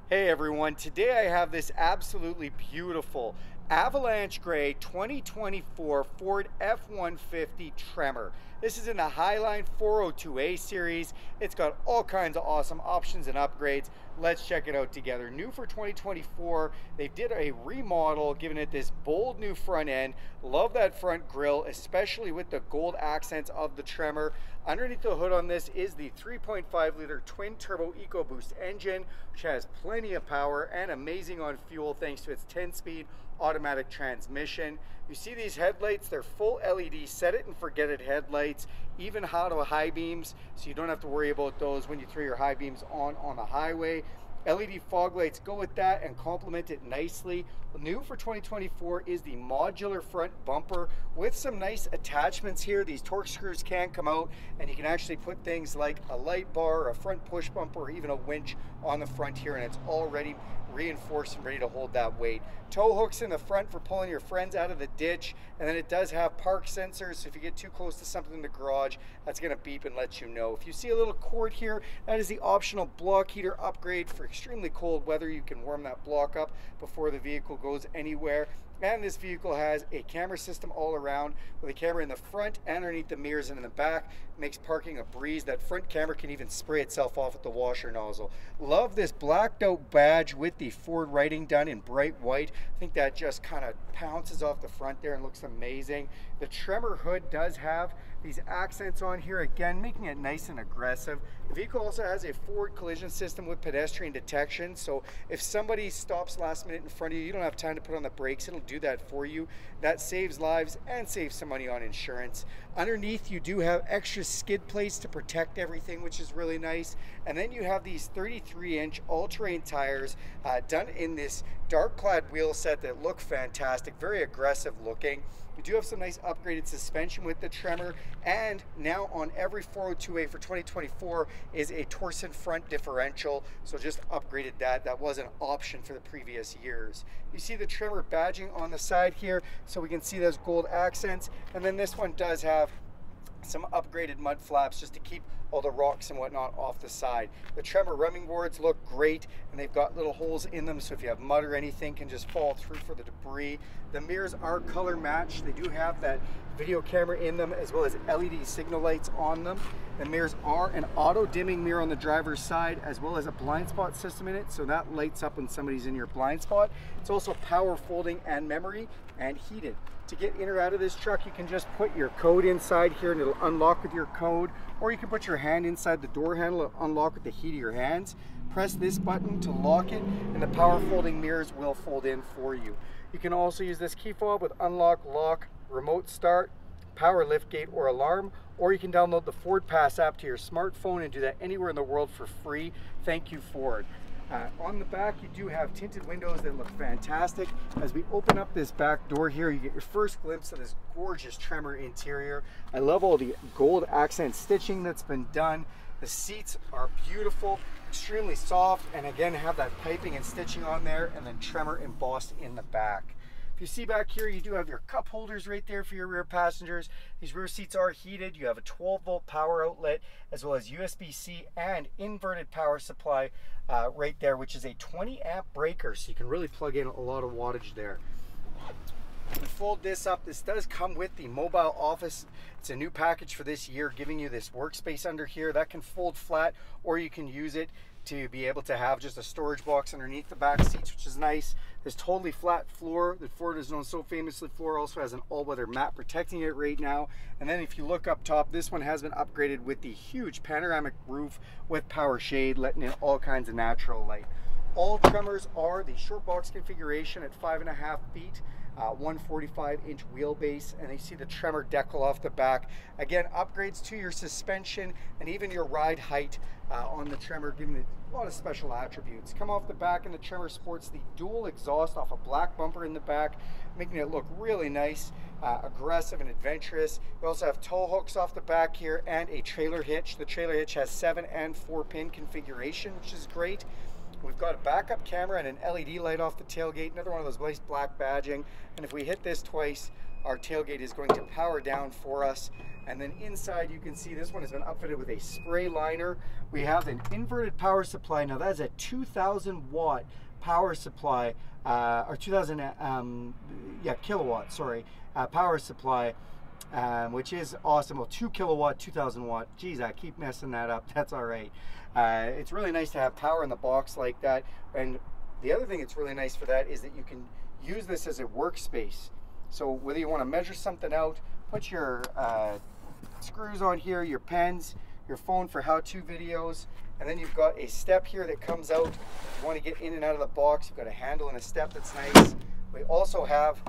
Hey everyone, today I have this absolutely beautiful Avalanche Gray 2024 Ford F-150 Tremor. This is in the Highline 402A series. It's got all kinds of awesome options and upgrades. Let's check it out together. New for 2024, they did a remodel, giving it this bold new front end. Love that front grille, especially with the gold accents of the Tremor. Underneath the hood on this is the 3.5 liter twin turbo Ecoboost engine, which has plenty of power and amazing on fuel thanks to its 10-speed automatic transmission. You see these headlights, they're full LED, set it and forget it headlights, even high beams, so you don't have to worry about those when you throw your high beams on the highway. LED fog lights go with that and complement it nicely. New for 2024 is the modular front bumper with some nice attachments here. These torque screws can come out and you can actually put things like a light bar, a front push bumper, or even a winch on the front here, and it's already reinforced and ready to hold that weight. Tow hooks in the front for pulling your friends out of the ditch, and then it does have park sensors, so if you get too close to something in the garage, that's going to beep and let you know. If you see a little cord here, that is the optional block heater upgrade for extremely cold weather. You can warm that block up before the vehicle goes anywhere. And this vehicle has a camera system all around with a camera in the front and underneath the mirrors and in the back. Makes parking a breeze. That front camera can even spray itself off with the washer nozzle. Love this blacked out badge with the Ford writing done in bright white. I think that just kind of pounces off the front there and looks amazing. The Tremor hood does have these accents on here, again making it nice and aggressive. The vehicle also has a forward collision system with pedestrian detection, so if somebody stops last minute in front of you, you don't have time to put on the brakes, it'll do that for you. That saves lives and saves some money on insurance. Underneath you do have extra skid plates to protect everything, which is really nice. And then you have these 33-inch all-terrain tires done in this dark clad wheel set that look fantastic, very aggressive looking. We do have some nice upgraded suspension with the Tremor, and now on every 402A for 2024 is a Torsen front differential, so just upgraded that. That was an option for the previous years. You see the Tremor badging on the side here, so we can see those gold accents, and then this one does have some upgraded mud flaps just to keep all the rocks and whatnot off the side. The Tremor running boards look great, and they've got little holes in them, so if you have mud or anything can just fall through for the debris. The mirrors are color matched. They do have that video camera in them as well as LED signal lights on them. The mirrors are an auto dimming mirror on the driver's side as well as a blind spot system in it, so that lights up when somebody's in your blind spot. It's also power folding and memory and heated. To get in or out of this truck, you can just put your code inside here and it'll unlock with your code, or you can put your hand inside the door handle and unlock with the heat of your hands. Press this button to lock it and the power folding mirrors will fold in for you. You can also use this key fob with unlock, lock, remote start, power lift gate or alarm, or you can download the Ford Pass app to your smartphone and do that anywhere in the world for free. Thank you, Ford. On the back, you do have tinted windows that look fantastic. As we open up this back door here, you get your first glimpse of this gorgeous Tremor interior. I love all the gold accent stitching that's been done. The seats are beautiful, extremely soft, and again have that piping and stitching on there, and then Tremor embossed in the back. If you see back here, you do have your cup holders right there for your rear passengers. These rear seats are heated. You have a 12-volt power outlet as well as USB-C and inverted power supply right there, which is a 20-amp breaker, so you can really plug in a lot of wattage there. We fold this up. This does come with the mobile office. It's a new package for this year, giving you this workspace under here that can fold flat, or you can use it to be able to have just a storage box underneath the back seats, which is nice. This totally flat floor that Ford is known so famously for also has an all-weather mat protecting it right now. And then if you look up top, this one has been upgraded with the huge panoramic roof with power shade, letting in all kinds of natural light. All Tremors are the short box configuration at 5.5 feet. 145-inch wheelbase, and you see the Tremor decal off the back. Again, upgrades to your suspension and even your ride height on the Tremor, giving it a lot of special attributes. Come off the back, and the Tremor sports the dual exhaust off a black bumper in the back, making it look really nice, aggressive and adventurous. We also have tow hooks off the back here and a trailer hitch. The trailer hitch has 7 and 4-pin configuration, which is great. We've got a backup camera and an LED light off the tailgate, another one of those nice black badging, and if we hit this twice, our tailgate is going to power down for us. And then inside you can see this one has been outfitted with a spray liner. We have an inverted power supply. Now that's a 2,000 watt power supply, or 2,000 kilowatt, sorry, power supply, which is awesome. Well, 2 kilowatt, 2,000 watt. Geez, I keep messing that up. That's all right. It's really nice to have power in the box like that. And the other thing that's really nice for that is that you can use this as a workspace. So whether you want to measure something out, put your screws on here, your pens, your phone for how-to videos, and then you've got a step here that comes out. If you want to get in and out of the box, you've got a handle and a step that's nice. We also have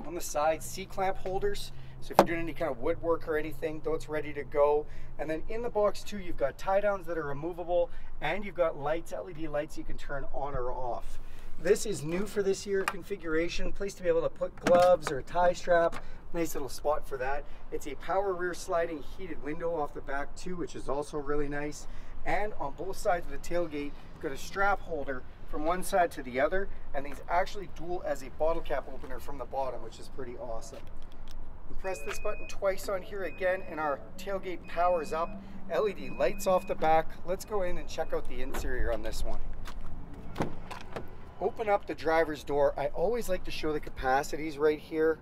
on the side C-clamp holders, so if you're doing any kind of woodwork or anything, those ready to go. And then in the box too, you've got tie downs that are removable, and you've got lights, LED lights you can turn on or off. This is new for this year configuration, place to be able to put gloves or a tie strap. Nice little spot for that. It's a power rear sliding heated window off the back too, which is also really nice. And on both sides of the tailgate, you've got a strap holder from one side to the other, and these actually dual as a bottle cap opener from the bottom, which is pretty awesome. We press this button twice on here again, and our tailgate powers up. LED lights off the back. Let's go in and check out the interior on this one. Open up the driver's door. I always like to show the capacities right here.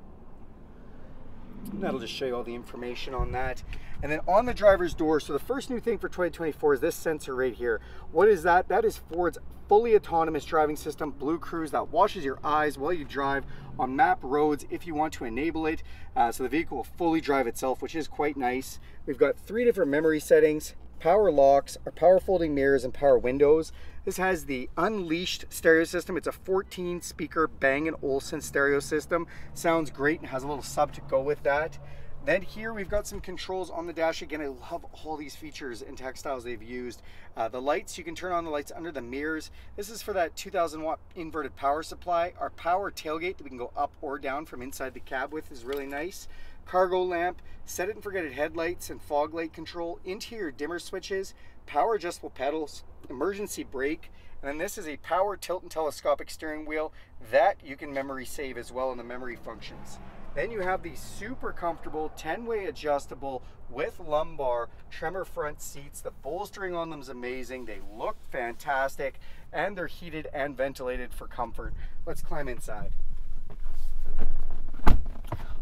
That'll just show you all the information on that. And then on the driver's door, so the first new thing for 2024 is this sensor right here. What is that? That is Ford's fully autonomous driving system, Blue Cruise, that washes your eyes while you drive on map roads if you want to enable it. So the vehicle will fully drive itself, which is quite nice. We've got 3 different memory settings: power locks, or power folding mirrors, and power windows. This has the Unleashed stereo system. It's a 14 speaker Bang & Olufsen stereo system. Sounds great and has a little sub to go with that. Then here we've got some controls on the dash. Again, I love all these features and textiles they've used. The lights, you can turn on the lights under the mirrors. This is for that 2,000 watt inverted power supply. Our power tailgate that we can go up or down from inside the cab with is really nice. Cargo lamp, set it and forget it headlights and fog light control, interior dimmer switches, power adjustable pedals, emergency brake, and then this is a power tilt and telescopic steering wheel that you can memory save as well in the memory functions. Then you have the super comfortable 10-way adjustable with lumbar Tremor front seats. The bolstering on them is amazing. They look fantastic, and they're heated and ventilated for comfort. Let's climb inside.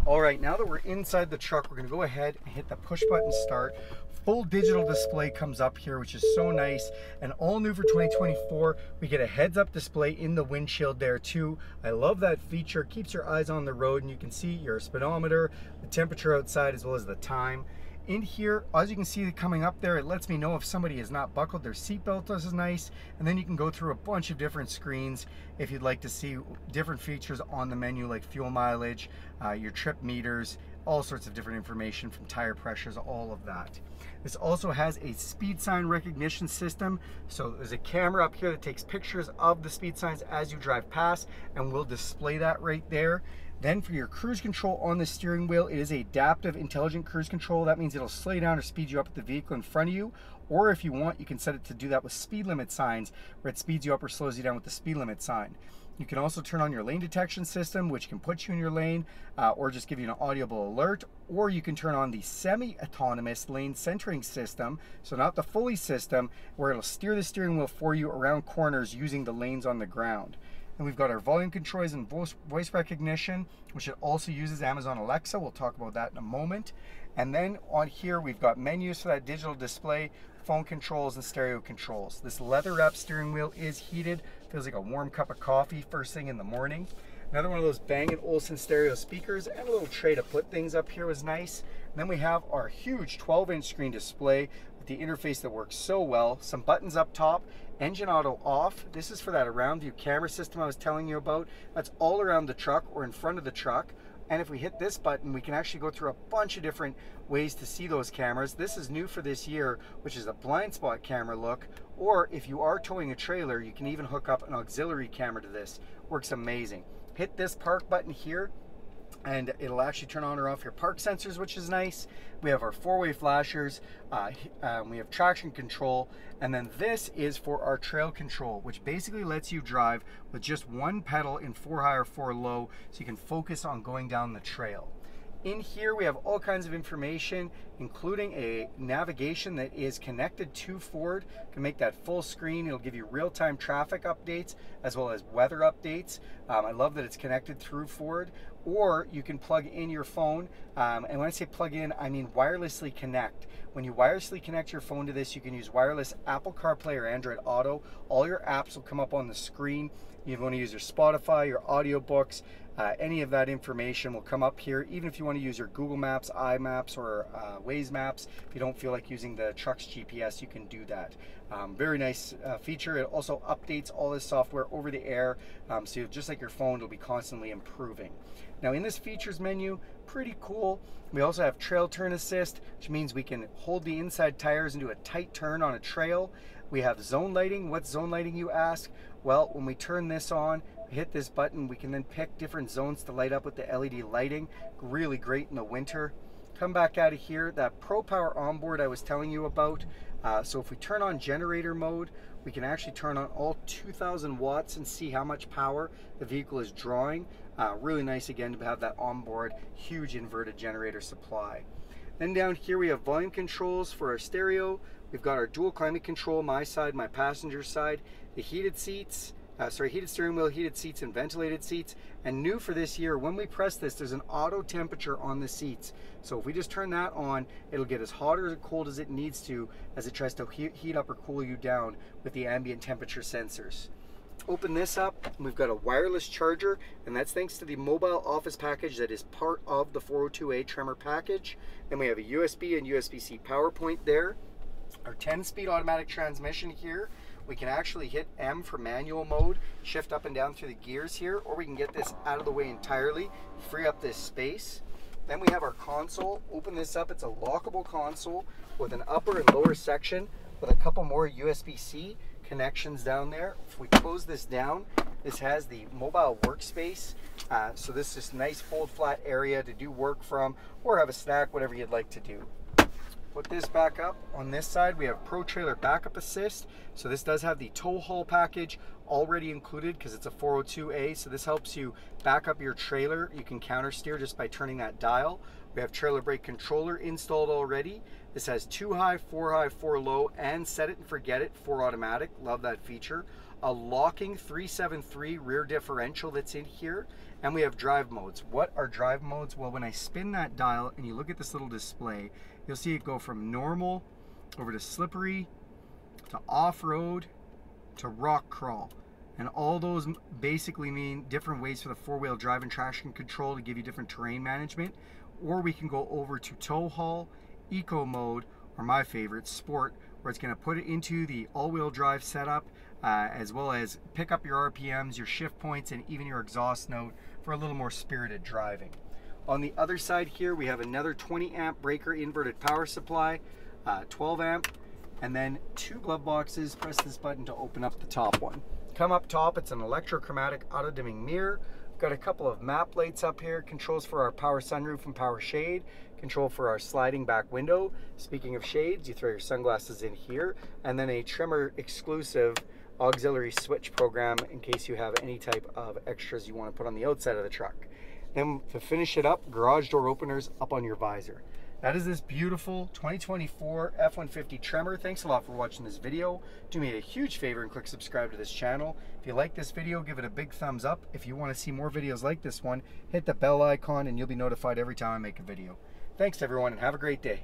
All right, now that we're inside the truck, we're gonna go ahead and hit the push button start. Full digital display comes up here, which is so nice. And all new for 2024, we get a heads-up display in the windshield there too. I love that feature. Keeps your eyes on the road, and you can see your speedometer, the temperature outside, as well as the time. In here, as you can see coming up there, it lets me know if somebody has not buckled their seatbelt. This is nice. And then you can go through a bunch of different screens if you'd like to see different features on the menu, like fuel mileage, your trip meters, all sorts of different information from tire pressures, all of that. This also has a speed sign recognition system. So there's a camera up here that takes pictures of the speed signs as you drive past, and will display that right there. Then for your cruise control on the steering wheel, it is adaptive intelligent cruise control. That means it'll slow you down or speed you up at the vehicle in front of you. Or if you want, you can set it to do that with speed limit signs, where it speeds you up or slows you down with the speed limit sign. You can also turn on your lane detection system, which can put you in your lane, or just give you an audible alert. Or you can turn on the semi-autonomous lane centering system, so not the fully system, where it'll steer the steering wheel for you around corners using the lanes on the ground. And we've got our volume controls and voice recognition, which it also uses Amazon Alexa. We'll talk about that in a moment. And then on here, we've got menus for that digital display, phone controls, and stereo controls. This leather wrap steering wheel is heated. Feels like a warm cup of coffee first thing in the morning. Another one of those Bang & Olufsen stereo speakers, and a little tray to put things up here was nice. And then we have our huge 12-inch screen display with the interface that works so well. Some buttons up top. Engine auto off. This is for that around view camera system I was telling you about. That's all around the truck or in front of the truck. And if we hit this button, we can actually go through a bunch of different ways to see those cameras. This is new for this year, which is a blind spot camera look. Or if you are towing a trailer, you can even hook up an auxiliary camera to this. Works amazing. Hit this park button here, and it'll actually turn on or off your park sensors, which is nice. We have our four-way flashers, we have traction control, and then this is for our trail control, which basically lets you drive with just one pedal in 4 high or 4 low, so you can focus on going down the trail. In here we have all kinds of information, including a navigation that is connected to Ford. You can make that full screen. It'll give you real-time traffic updates as well as weather updates. I love that it's connected through Ford. Or you can plug in your phone, and when I say plug in, I mean wirelessly connect. When you wirelessly connect your phone to this, you can use wireless Apple CarPlay or Android Auto. All your apps will come up on the screen. You want to use your Spotify, your audiobooks, any of that information will come up here. Even if you want to use your Google Maps, iMaps, or Waze Maps, if you don't feel like using the truck's GPS, you can do that. Very nice feature. It also updates all this software over the air, so just like your phone, it'll be constantly improving. Now in this features menu, pretty cool. We also have trail turn assist, which means we can hold the inside tires and do a tight turn on a trail. We have zone lighting. What's zone lighting, you ask? Well, when we turn this on, hit this button, we can then pick different zones to light up with the LED lighting. Really great in the winter. Come back out of here, that Pro Power Onboard I was telling you about. So if we turn on generator mode, we can actually turn on all 2,000 watts and see how much power the vehicle is drawing. Really nice again to have that onboard huge inverted generator supply. Then down here we have volume controls for our stereo. We've got our dual climate control, my side, my passenger side, the heated seats, heated steering wheel, heated seats, and ventilated seats. And new for this year, when we press this, there's an auto temperature on the seats. So if we just turn that on, it'll get as hot or as cold as it needs to as it tries to heat up or cool you down with the ambient temperature sensors. Open this up, and we've got a wireless charger, and that's thanks to the mobile office package that is part of the 402A Tremor package. Then we have a USB and USB-C power point there. Our 10-speed automatic transmission here. We can actually hit M for manual mode, shift up and down through the gears here, or we can get this out of the way entirely, free up this space. Then we have our console. Open this up, it's a lockable console with an upper and lower section with a couple more USB-C connections down there. If we close this down, this has the mobile workspace. So this is a nice fold flat area to do work from or have a snack, whatever you'd like to do. Put this back up. On this side, we have Pro Trailer Backup Assist. So this does have the tow haul package already included because it's a 402A. So this helps you back up your trailer. You can counter steer just by turning that dial. We have trailer brake controller installed already. This has 2 high, 4 high, 4 low, and set it and forget it, 4 automatic. Love that feature. A locking 373 rear differential that's in here. And we have drive modes. What are drive modes? Well, when I spin that dial and you look at this little display, you'll see it go from normal over to slippery to off-road to rock crawl. And all those basically mean different ways for the four-wheel drive and traction control to give you different terrain management. Or we can go over to tow haul, eco mode, or my favorite, sport, where it's going to put it into the all-wheel drive setup, as well as pick up your RPMs, your shift points, and even your exhaust note for a little more spirited driving. On the other side here, we have another 20 amp breaker inverted power supply, 12 amp, and then 2 glove boxes. Press this button to open up the top one. Come up top, it's an electrochromatic auto dimming mirror. We've got a couple of map lights up here, controls for our power sunroof and power shade, control for our sliding back window. Speaking of shades, you throw your sunglasses in here, and then a Tremor exclusive auxiliary switch program in case you have any type of extras you want to put on the outside of the truck. Then to finish it up, garage door openers up on your visor. That is this beautiful 2024 F-150 Tremor. Thanks a lot for watching this video. Do me a huge favor and click subscribe to this channel. If you like this video, give it a big thumbs up. If you want to see more videos like this one, hit the bell icon and you'll be notified every time I make a video. Thanks everyone and have a great day.